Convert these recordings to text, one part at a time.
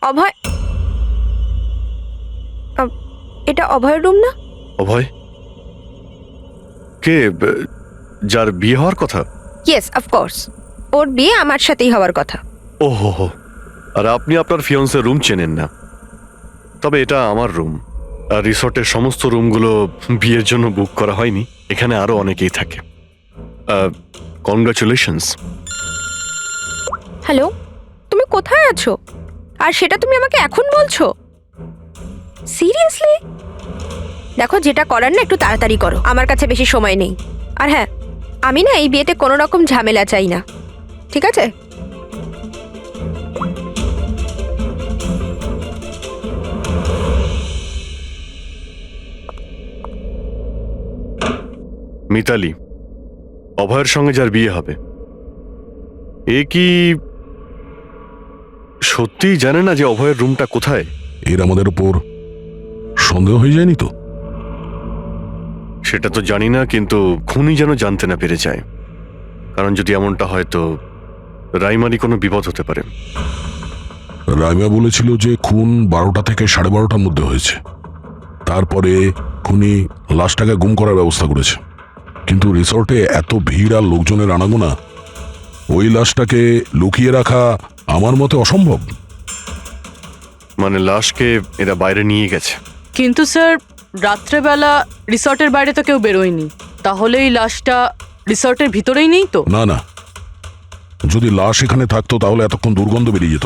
অভয়, এটা অভয়ের রুম না? অভয় কে? যার বিয়ে হওয়ার কথা? Yes, of course. ওর বিয়ে আমার সাথেই হওয়ার কথা। ওহো হো, আর আপনি আপনার ফিয়ন্সের রুম চেনেন না? তবে এটা আমার রুম, আর রিসর্টের সমস্ত রুমগুলো বিয়ের জন্য বুক করা হয়নি। এখানে আরো অনেকেই থাকে। কনগ্রাচুলেশনস। হ্যালো, তুমি কোথায় আছো? আর সেটা তুমি আমাকে এখন বলছো? সিরিয়াসলি? দেখো, যেটা করার না একটু তাড়াতাড়ি করো, আমার কাছে বেশি সময় নেই। আর হ্যাঁ, আমি না এই বিয়েতে কোনো রকম ঝামেলা চাই না, ঠিক আছে? মিতালি, অভয়ের সঙ্গে যার বিয়ে হবে, এ কি সত্যিই জানে না যে অভয়ের রুমটা কোথায়? এর আমাদের উপর সন্দেহ হয়ে যায়নি তো? সেটা তো জানি না, কিন্তু খুনি যেন জানতে না পেরে যায়। কারণ যদি এমনটা হয় তো রাইমারই কোনো বিপদ হতে পারে। রাইমা বলেছিল যে খুন 12টা থেকে 12:30টার মধ্যে হয়েছে। তারপরে খুনি লাশটাকে গুম করার ব্যবস্থা করেছে। কিন্তু রিসর্টে এত ভিড় আর লোকজনের আনাগোনা, ওই লাশটাকে লুকিয়ে রাখা আমার মতে অসম্ভব। মানে লাশকে এরা বাইরে নিয়ে গেছে? কিন্তু স্যার, রাত্রেবেলা রিসর্টের বাইরে তো কেউ বেরোয়নি, তাহলে এই লাশটা রিসর্টের ভিতরেই নেই তো? না না, যদি লাশ এখানে থাকতো তাহলে এতক্ষণ দুর্গন্ধ বেরিয়ে যেত।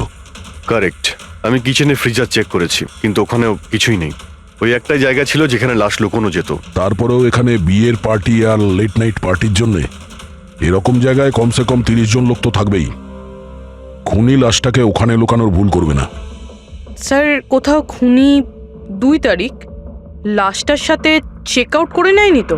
কারেক্ট। আমি কিচেনে ফ্রিজার চেক করেছি, কিন্তু ওখানেও কিছুই নেই। ওই একটাই জায়গা ছিল যেখানে লাশ লুকোনো যেত। তারপরেও এখানে বিয়ের পার্টি আর লেট নাইট পার্টির জন্য এরকম জায়গায় কমসে কম 30 জন লোক তো থাকবেই। খুনি লাশটাকে ওখানে লুকানোর ভুল করবে না। স্যার, কোথাও খুনি 2 তারিখ লাশটার সাথে চেক আউট করে নেয়নি তো?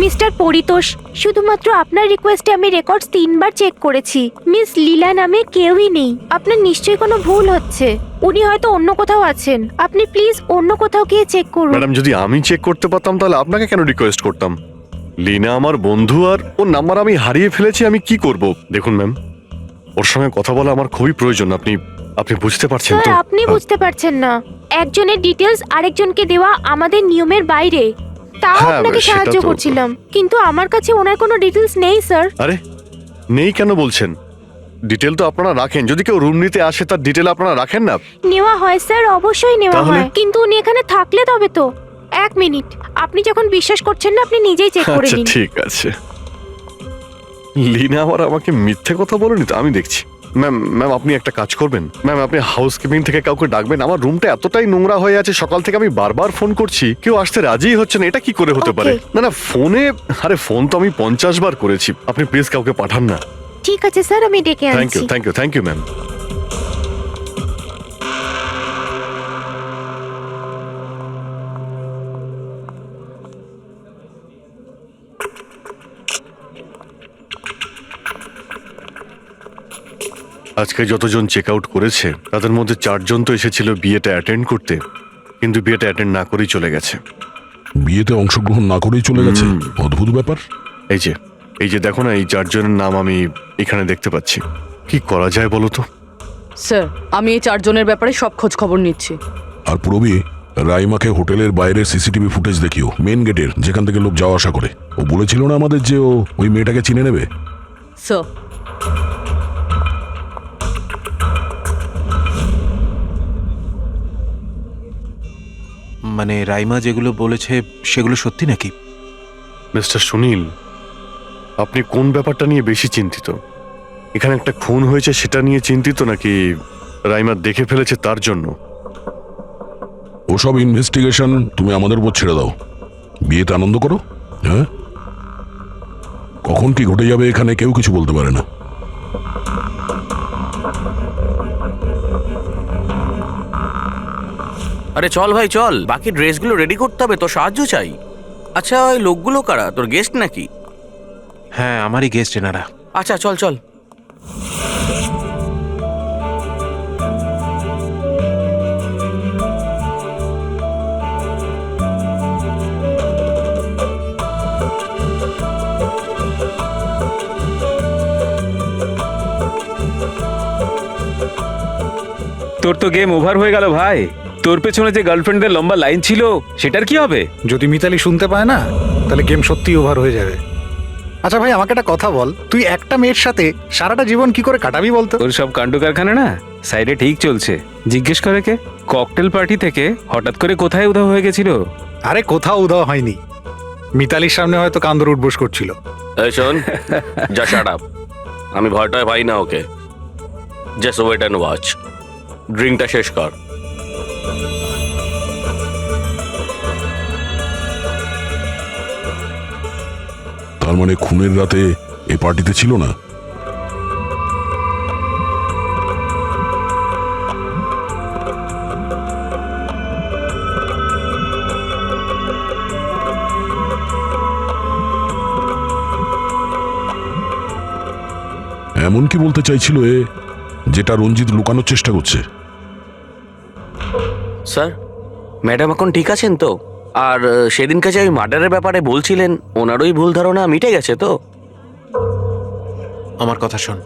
মিস্টার পরিতোষ, শুধুমাত্র আপনার রিকোয়েস্টে আমি রেকর্ডস 3বার চেক করেছি। মিস লীলা নামে কেউই নেই। আপনার নিশ্চয়ই কোনো ভুল হচ্ছে। উনি হয়তো অন্য কোথাও আছেন। আপনি প্লিজ অন্য কোথাও গিয়ে চেক করুন। ম্যাডাম, যদি আমি চেক করতে পারতাম তাহলে আপনাকে কেন রিকোয়েস্ট করতাম? লিনা আমার বন্ধু, আর ওর নাম্বার আমি হারিয়ে ফেলেছি। আমি কি করব? দেখুন ম্যাম, ওর সঙ্গে কথা বলা আমার খুবই প্রয়োজন। আপনি বুঝতে পারছেন তো? স্যার, আপনি বুঝতে পারছেন না। একজনের ডিটেলস আরেকজনকে দেওয়া আমাদের নিয়মের বাইরে। তাও হ্যাঁ, আপনাকে সেটা সাহায্য তো- করছিলাম, কিন্তু আমার কাছে ওনার কোনো ডিটেলস নেই স্যার। আরে নেই কেন বলছেন? ডিটেল তো আপনারা রাখেন। যদি কেউ রুম নিতে আসে তার ডিটেল আপনারা রাখেন না? নেওয়া হয় স্যার, অবশ্যই নেওয়া তাহলে? হয়, কিন্তু উনি এখানে থাকলে তবে তো। 1 মিনিট, আপনি যখন বিশ্বাস করছেন না আপনি নিজেই চেক করে আচ্ছা নিন। ঠিক আছে। লিনা আবার আমাকে মিথ্যে কথা বলেনি তো? আমি দেখছি। ম্যাম আপনি একটা কাজ করবেন। ম্যাম, আপনি হাউসকিপিং থেকে কাউকে ডাকবেন। আমার রুমটা এতটাই নোংরা হয়ে আছে, সকাল থেকে আমি বারবার ফোন করছি, কেউ আসতে রাজিই হচ্ছে না। এটা কি করে হতে পারে? Okay. না ফোনে, আরে ফোন তো আমি 50 বার করেছি। আপনি প্লিজ কাউকে পাঠান না। ঠিক আছে স্যার, আমি ডেকে থ্যাংক ইউ আনছি। Thank you ma'am. আজকে যতজন চেক আউট করেছে তাদের মধ্যে 4 জন তো এসেছিল বিয়েটা অ্যাটেন্ড করতে, কিন্তু বিয়েটা অ্যাটেন্ড না করেই চলে গেছে। বিয়েতে অংশগ্রহণ না করেই চলে গেছে? অদ্ভুত ব্যাপার। এই যে দেখো না, এই 4 জনের নাম আমি এখানে দেখতে পাচ্ছি। কি করা যায় বলো তো? স্যার, আমি এই 4 জনের ব্যাপারে সব খোঁজ খবর নিচ্ছি। আর পুরবি, রাইমাকে হোটেলের বাইরে সিসিটিভি ফুটেজ দেখিও, মেন গেটের, যেখান থেকে লোক যাওয়া আসা করে। ও বলেছিল না আমাদের যে ও ওই মেয়েটাকে চিনে নেবে। স্যার, মানে রাইমা যেগুলো বলেছে সেগুলো সত্যি নাকি? মিস্টার সুনীল, আপনি কোন ব্যাপারটা নিয়ে বেশি চিন্তিত? এখানে একটা খুন হয়েছে সেটা নিয়ে চিন্তিত, নাকি রাইমা দেখে ফেলেছে তার জন্য? ওসব ইনভেস্টিগেশন তুমি আমাদের উপর ছেড়ে দাও। বিয়েতে আনন্দ করো। হ্যাঁ, কখন কি ঘটে যাবে এখানে কেউ কিছু বলতে পারে না। আরে চল ভাই চল, বাকি ড্রেসগুলো রেডি করতে হবে, তো সাহায্য চাই। আচ্ছা, ওই লোকগুলো কারা? তোর গেস্ট নাকি? হ্যাঁ, আমারই গেস্ট এনারা। আচ্ছা চল চল। তোর তো গেম ওভার হয়ে গেল ভাই। তোর পেছনে যে গার্লফ্রেন্ডদের লম্বা লাইন ছিল সেটার কি হবে? যদি মিতালি শুনতে পায় না তাহলে গেম সত্যি ওভার হয়ে যাবে। আচ্ছা ভাই, আমাকে একটা কথা বল, তুই একটা মেয়ের সাথে সারাটা জীবন কি করে কাটাবি বলতো? তোর সব কাণ্ড কারখানা না সাইডে ঠিক চলছে। জিজ্ঞেস করে কে? ককটেল পার্টি থেকে হঠাৎ করে কোথায় উধাও হয়ে গেছিল? আরে কোথাও উধাও হয়নি, মিতালির সামনে হয়তো কান্দর উঠবোস করছিল। এই শোন, যা শাট আপ। আমি ভয়টায় পাই না okay. Just wait and watch. ড্রিঙ্কটা শেষ কর। তার মানে খুনের রাতে এই পার্টিতে ছিল না? এমন কি বলতে চাইছিল এ, যেটা রঞ্জিত লুকানোর চেষ্টা করছে? স্যার, ম্যাডাম এখন ঠিক আছেন তো? আর সেদিনকে যে ওই মার্ডারের ব্যাপারে বলছিলেন, ওনারই ভুল ধারণা মিটে গেছে তো? আমার কথা শোন,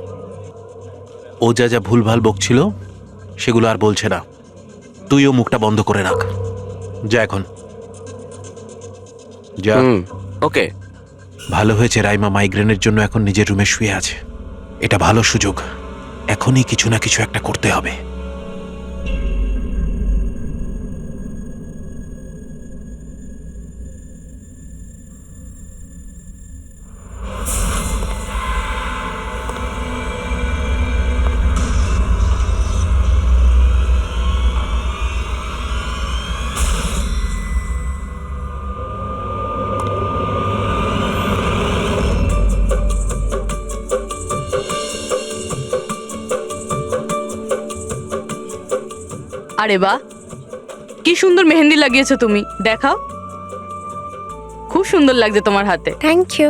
ও যা যা ভুলভাল বকছিল সেগুলো আর বলছে না। তুইও মুখটা বন্ধ করে রাখ। যা এখন যা। ওকে। ভালো হয়েছে রাইমা মাইগ্রেনের জন্য এখন নিজের রুমে শুয়ে আছে। এটা ভালো সুযোগ, এখনই কিছু না কিছু একটা করতে হবে। আরে বাহ, কি সুন্দর মেহেন্দি লাগিয়েছো তুমি, দেখাও। খুব সুন্দর লাগছে তোমার হাতে। Thank you.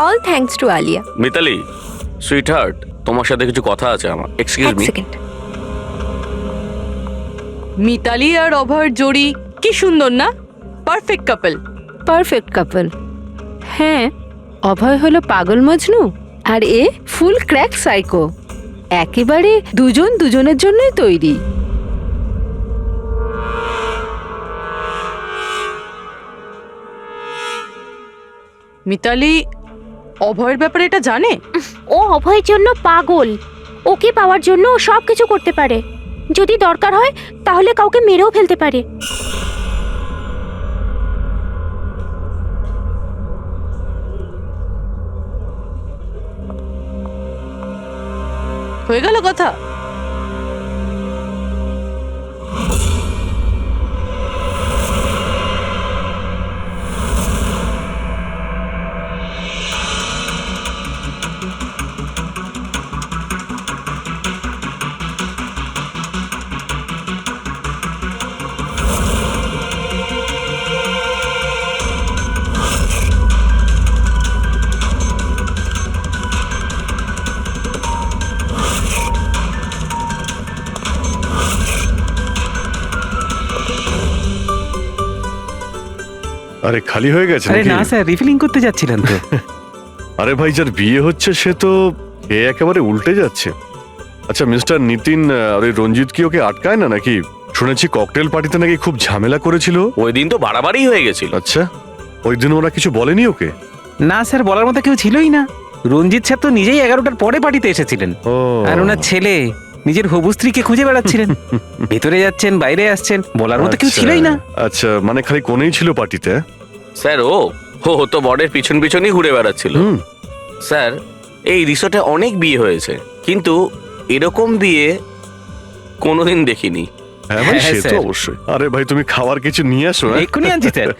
All thanks to Alia. Mitali, sweetheart, তোমার সাথে কিছু কথা আছে আমার। এক্সকিউজ এক মি। সেকেন্ড। মিতালি আর অভয়ের জড়ি কি সুন্দর না? Perfect couple. Perfect couple. হ্যাঁ, অভয় হলো পাগল মজনু আর এ ফুল ক্র্যাক সাইকো। একেবারে দুজন দুজনের জন্যই তৈরি। মিতালি অভয়ের ব্যাপারে এটা জানে? ও অভয়ের জন্য পাগল। ওকে পাওয়ার জন্য ও সব কিছু করতে পারে। যদি দরকার হয় তাহলে কাউকে মেরেও ফেলতে পারে। হয়ে গেল কথা। আরে খালি হয়ে গেছে আরে নাকি? না স্যার, রিফিলিং করতে যাচ্ছিলেন তো। আরে ভাই, যার বিয়ে হচ্ছে সে তো এ একেবারে উল্টে যাচ্ছে। আচ্ছা মিস্টার নিতিন, আর ওই রঞ্জিত কি ওকে আটকায় না নাকি? শুনেছি ককটেল পার্টিতে নাকি খুব ঝামেলা করেছিল। ওই দিন তো বাড়াবাড়ি হয়ে গেছিল। আচ্ছা, ওই দিন ওরা কিছু বলেনি ওকে? না স্যার, বলার মতো কেউ ছিলই না। রঞ্জিত স্যার তো নিজেই 11টার পরে পার্টিতে এসেছিলেন। ও আর ওনার ছেলে নিজের হবু স্ত্রীকে খুঁজে বেড়াচ্ছিলেন। ভেতরে যাচ্ছেন, বাইরে আসছেন, বলার মতো কেউ আচ্ছা, ছিলই না। আচ্ছা, মানে খালি কোনেই ছিল পার্টিতে? স্যার, ও তো বরের পিছন পিছনই ঘুরে বেড়াচ্ছিল। হুম। স্যার, এই রিসোর্টে অনেক বিয়ে হয়েছে, কিন্তু এরকম বিয়ে কোনোদিন দেখিনি। হ্যাঁ ভাই, হ্যাঁ, সে তো স্যার। অবশ্যই। আরে ভাই, তুমি খাবার কিছু নিয়ে আসো। হ্যাঁ? এক্ষুনি আনছি স্যার।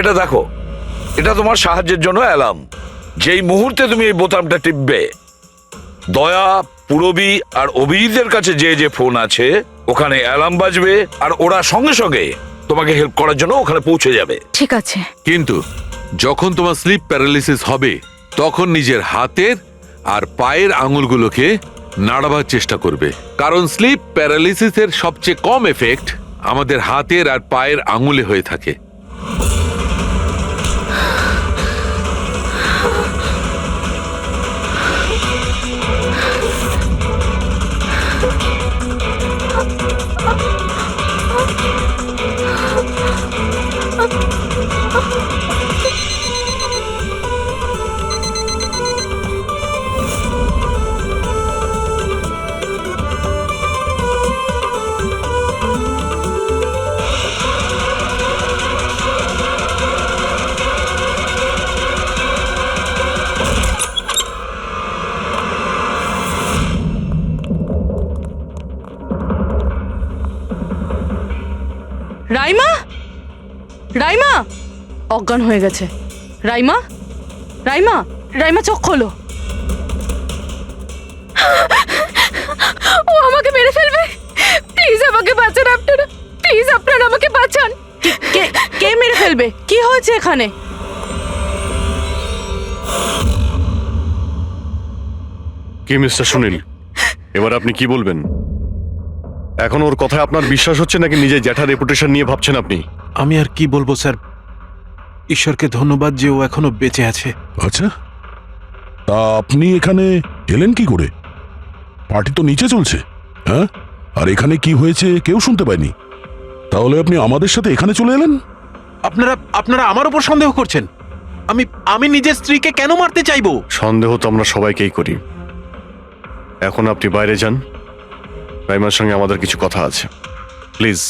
এটা দেখো, এটা তোমার সাহায্যের জন্য অ্যালার্ম। যেই মুহূর্তে তুমি এই বোতামটা টিপবে, দয়া, পুরবী আর অভিজিতের কাছে যে যে ফোন আছে ওখানে অ্যালার্ম বাজবে, আর ওরা সঙ্গে সঙ্গে তোমাকে হেল্প করার জন্য ওখানে পৌঁছে যাবে। ঠিক আছে। কিন্তু যখন তোমার স্লিপ প্যারালিসিস হবে তখন নিজের হাতের আর পায়ের আঙুলগুলোকে নাড়াবার চেষ্টা করবে, কারণ স্লিপ প্যারালিসিসের সবচেয়ে কম এফেক্ট আমাদের হাতের আর পায়ের আঙুলে হয়ে থাকে। রাইমা, রাইমা অজ্ঞান হয়ে গেছে। রাইমা, রাইমা, রাইমা চোখ খোলো। ও আমাকে মেরে ফেলবে, প্লিজ আমাকে বাঁচান আপনারা, প্লিজ আপনারা আমাকে বাঁচান। কে কে মেরে ফেলবে? কি হয়েছে এখানে? কি মিস্টার সুনীল, এবার আপনি কি বলবেন? এখন ওর কথায় আপনার বিশ্বাস হচ্ছে নাকি নিজের জ্যাঠার রেপুটেশন নিয়ে ভাবছেন আপনি? আমি আর কি বলবো স্যার, ঈশ্বরকে ধন্যবাদ যে ও এখনো বেঁচে আছে। আচ্ছা, তা আপনি এখানে এলেন কি করে? পার্টি তো নিচে চলছে, হ্যাঁ? আর এখানে কি হয়েছে কেউ শুনতে পায়নি, তাহলে আপনি আমাদের সাথে এখানে চলে এলেন? আপনারা আপনারা আমার উপর সন্দেহ করছেন? আমি নিজের স্ত্রীকে কেন মারতে চাইবো? সন্দেহ তো আমরা সবাইকেই করি। এখন আপনি বাইরে যান, রাইমার সঙ্গে আমাদের কিছু কথা আছে, প্লিজ।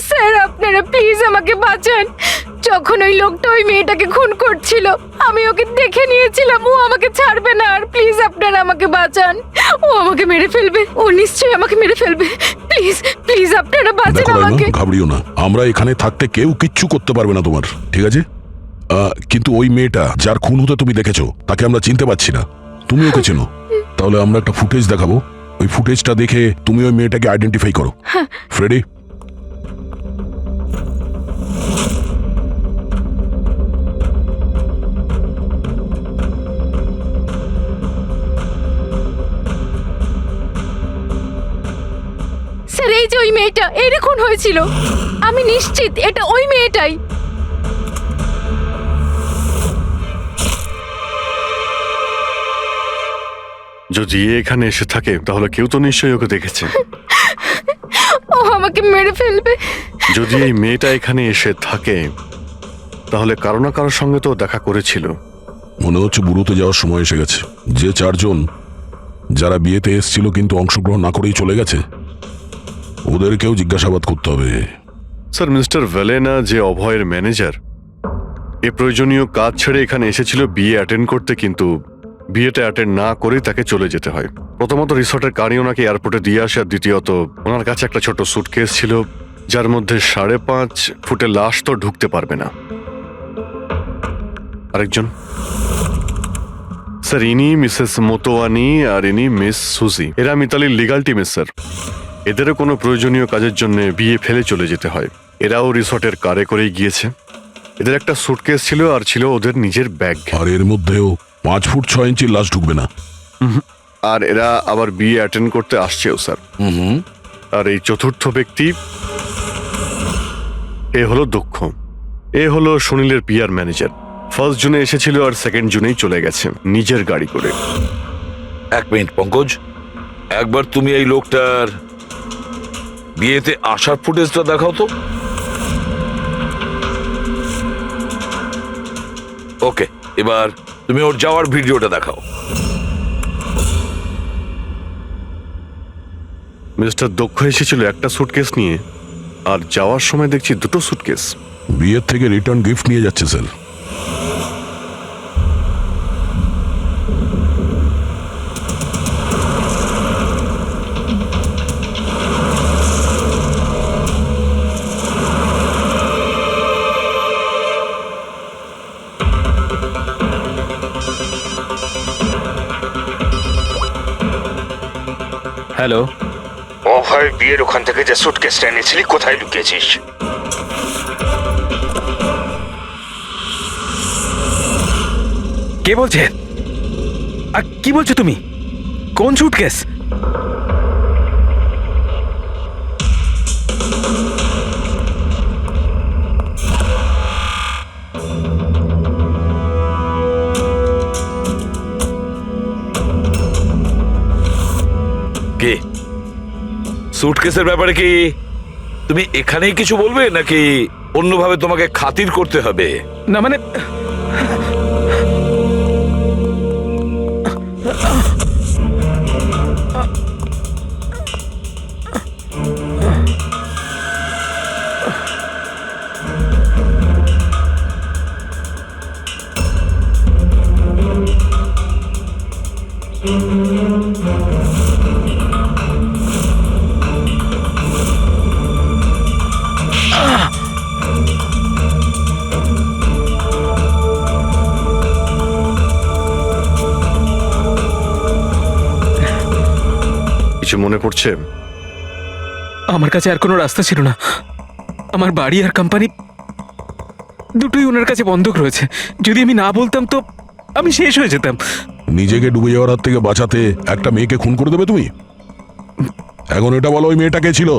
স্যার আপনারা প্লিজ আমাকে বাঁচান। যখন ওই লোকটা ওই মেয়েটাকে খুন করছিল আমি ওকে দেখে নিয়েছিলাম, ও আমাকে ছাড়বে না। আর প্লিজ আপনারা আমাকে বাঁচান, ও আমাকে মেরে ফেলবে, ও নিশ্চয়ই আমাকে মেরে ফেলবে। প্লিজ প্লিজ আপনারা বাঁচান দেখো রাইমা, আমাকে। ঘাবড়িও না, আমরা এখানে থাকতে কেউ কিচ্ছু করতে পারবে না তোমার, ঠিক আছে? কিন্তু ওই মেয়েটা যার খুন হতে তুমি দেখেছো তাকে আমরা চিনতে পারছি না, তুমি ওকে চেনো। তাহলে আমরা একটা ফুটেজ দেখাবো, ওই ফুটেজটা দেখে তুমি ওই মেয়েটাকে আইডেন্টিফাই করো। ফ্রেডি, স্যার এই যে ওই মেয়েটা, এর খুন হয়েছিল, আমি নিশ্চিত এটা ওই মেয়েটাই। যদি এখানে এসে থাকে তাহলে কেউ তো নিশ্চয়ই ওকে দেখেছে। ও আমাকে মেরে ফেলবে। যদি এই মেয়েটা এখানে এসে থাকে তাহলে কারো না কারোর সঙ্গে তো দেখা করেছিল। মনে হচ্ছে বুড়োতে যাওয়ার সময় এসে গেছে। যে চারজন যারা বিয়েতে এসেছিল কিন্তু অংশগ্রহণ না করেই চলে গেছে, ওদেরকেও জিজ্ঞাসাবাদ করতে হবে। স্যার, মিস্টার ভেলেনা যে অভয়ের ম্যানেজার, এ প্রয়োজনীয় কাজ ছেড়ে এখানে এসেছিল বিয়ে অ্যাটেন্ড করতে, কিন্তু বিয়েটা অ্যাটেন্ড না করে তাকে চলে যেতে হয়। প্রথমত রিসর্টের গাড়ি ওনাকে এয়ারপোর্টে দিয়ে আসে, আর দ্বিতীয়ত ওনার কাছে একটা ছোট সুটকেস ছিল যার মধ্যে 5.5 ফুটের লাশ তো ঢুকতে পারবে না। আরেকজন স্যার, ইনি মিসেস মোতোয়ানি আর ইনি মিস সুজি, এরা মিতালির লিগাল টিমের স্যার। এদেরও কোনো প্রয়োজনীয় কাজের জন্য বিয়ে ফেলে চলে যেতে হয়। এরাও রিসর্টের কারে করেই গিয়েছে। এদের একটা সুটকেস ছিল আর ছিল ওদের নিজের ব্যাগ। আর এর মধ্যেও 5 ফুট 6 ইঞ্চির লাশ ঢুকবে না। আর এরা আবার বিয়ে অ্যাটেন্ড করতে আসছেও স্যার। আর এই চতুর্থ ব্যক্তি, এ হলো দক্ষ, এ হলো সুনীলের পিআর ম্যানেজার। 1 জুনে এসেছিল আর 2 জুনেই চলে গেছে নিজের গাড়ি করে। 1 মিনিট পঙ্কজ, একবার তুমি এই লোকটার বিয়েতে আসার ফুটেজটা দেখাও তো। ওকে, এবার তুমি ওর যাওয়ার ভিডিওটা দেখাও। মিস্টার দক্ষ এসেছিল একটা সুটকেস নিয়ে, আর যাওয়ার সময় দেখছি 2টো সুটকেস। বিয়ের থেকে রিটার্ন গিফট নিয়ে যাচ্ছে স্যার। হ্যালো, অভয় বিয়ের ওখান থেকে যে সুটকেসটা এনেছিলি কোথায় লুকিয়েছিস? কে বলছে? আর কি বলছো তুমি? কোন সুটকেস? কে সুটকেসের ব্যাপারে কি তুমি এখানেই কিছু বলবে নাকি অন্যভাবে তোমাকে খাতির করতে হবে? না মানে কিছু মনে পড়ছে? আমার কাছে আর কোনো রাস্তা ছিল না। আমার বাড়ি আর কোম্পানি দুটোই ওনার কাছে বন্ধক রয়েছে। যদি আমি না বলতাম তো আমি শেষ হয়ে যেতাম। নিজেকে ডুবে যাওয়ার হাত থেকে বাঁচাতে একটা মেয়েকে খুন করে দেবে তুমি? এখন এটা বলো, ওই মেয়েটা কে ছিল?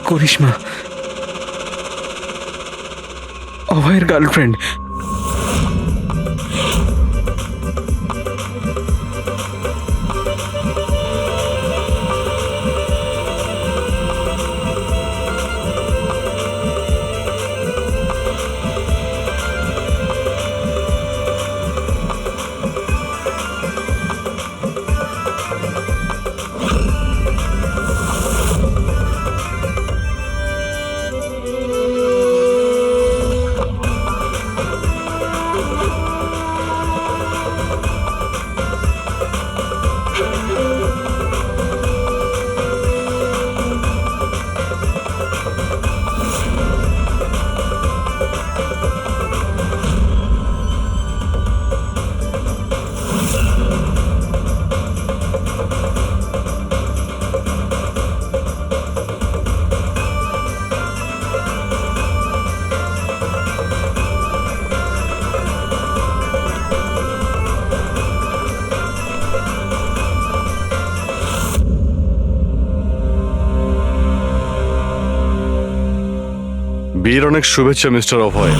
করিশ্মা, অভয়ের গার্লফ্রেন্ড। বিয়ের অনেক শুভেচ্ছা মিস্টার অভয়।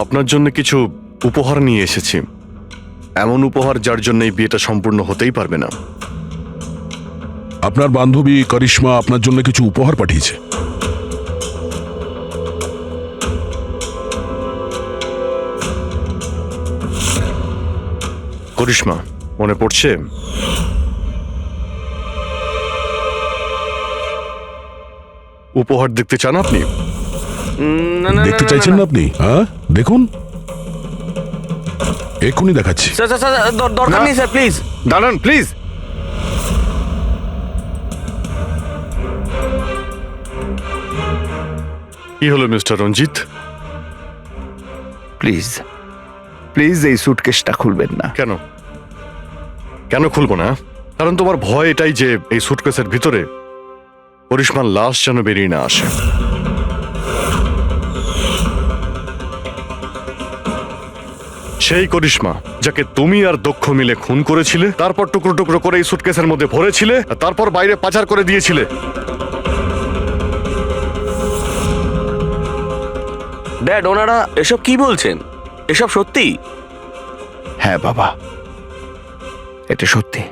আপনার জন্য কিছু উপহার নিয়ে এসেছি। এমন উপহার যার জন্য এই বিয়েটা সম্পূর্ণ হতেই পারবে না। আপনার বান্ধবী করিশ্মা আপনার জন্য কিছু উপহার পাঠিয়েছে। করিশ্মা, মনে পড়ছে? উপহার দেখতে চান আপনি? দেখতে চাইছেন না আপনি? হ্যাঁ, দেখুন, এক্ষুনি দেখাচ্ছি। স্যার স্যার স্যার দরকার নেই স্যার, প্লিজ দাঁড়ান প্লিজ। কি হলো মিস্টার রঞ্জিত? প্লিজ প্লিজ এই সুটকেসটা খুলবেন না। কেন কেন খুলবো না? কারণ তোমার ভয় এটাই যে এই সুটকেসের ভিতরে করিশ্মার লাশ যেন বেরিয়ে না আসে। সেই করিশ্মা যাকে তুমি আর দক্ষ মিলে খুন করেছিলে, তারপর টুকরো টুকরো করে এই সুটকেসের মধ্যে ভরেছিলে, তারপর বাইরে পাচার করে দিয়েছিলে। ড্যাড, ওনারা এসব কি বলছেন? এসব সত্যি? হ্যাঁ বাবা, এটা সত্যি।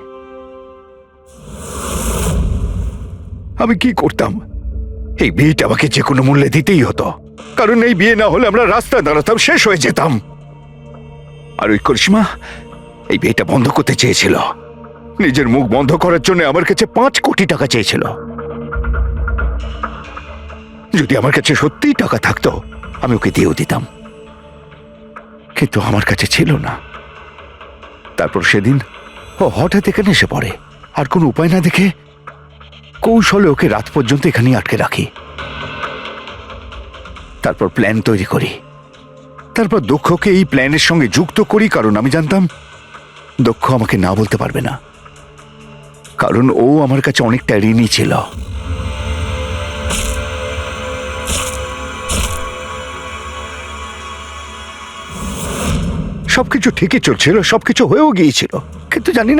আমি কি করতাম? এই বিয়েটা আমাকে যে কোনো মূল্যে দিতেই হতো, কারণ এই বিয়ে না হলে আমরা রাস্তায় দাঁড়াতাম, শেষ হয়ে যেতাম। আর ওই করিশ্মা এই বিয়েটা বন্ধ করতে চেয়েছিল। নিজের মুখ বন্ধ করার জন্য আমার কাছে 5 কোটি টাকা চেয়েছিল। যদি আমার কাছে সত্যিই টাকা থাকতো আমি ওকে দিয়েও দিতাম, কিন্তু আমার কাছে ছিল না। তারপর সেদিন ও হঠাৎ এখানে এসে পড়ে, আর কোনো উপায় না দেখে কৌশলে ওকে রাত পর্যন্ত এখানেই আটকে রাখি। তারপর প্ল্যান তৈরি করি, তারপর দক্ষকে এই প্ল্যানের সঙ্গে যুক্ত করি, কারণ আমি জানতাম দক্ষ আমাকে না বলতে পারবে না, কারণ ও আমার কাছে অনেকটা ঋণী ছিল। সবকিছু ঠিকই চলছিল, সবকিছু হয়েও গিয়েছিল, কিন্তু জানি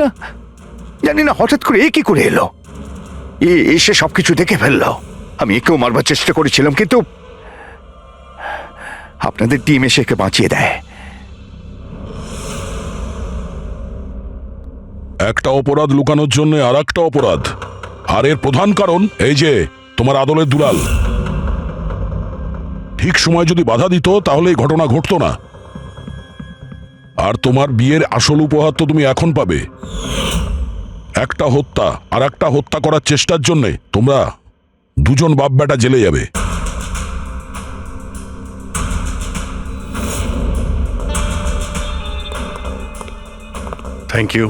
না হঠাৎ করে এ কি করে এলো। এসে সবকিছু দেখে ফেললো। আমি একেও মারবার চেষ্টা করেছিলাম, কিন্তু আপনাদের টিম এসে একে বাঁচিয়ে দেয়। একটা অপরাধ লুকানোর জন্য আর একটা অপরাধ, আর এর প্রধান কারণ এই যে তোমার আদলের দুলাল। ঠিক সময় যদি বাধা দিত তাহলে এই ঘটনা ঘটতো না। আর তোমার বিয়ের আসল উপহার তো তুমি এখন পাবে। একটা হত্যা আর একটা হত্যা করার চেষ্টার জন্য তোমরা দুজন বাপ বেটা জেলে যাবে। Thank you.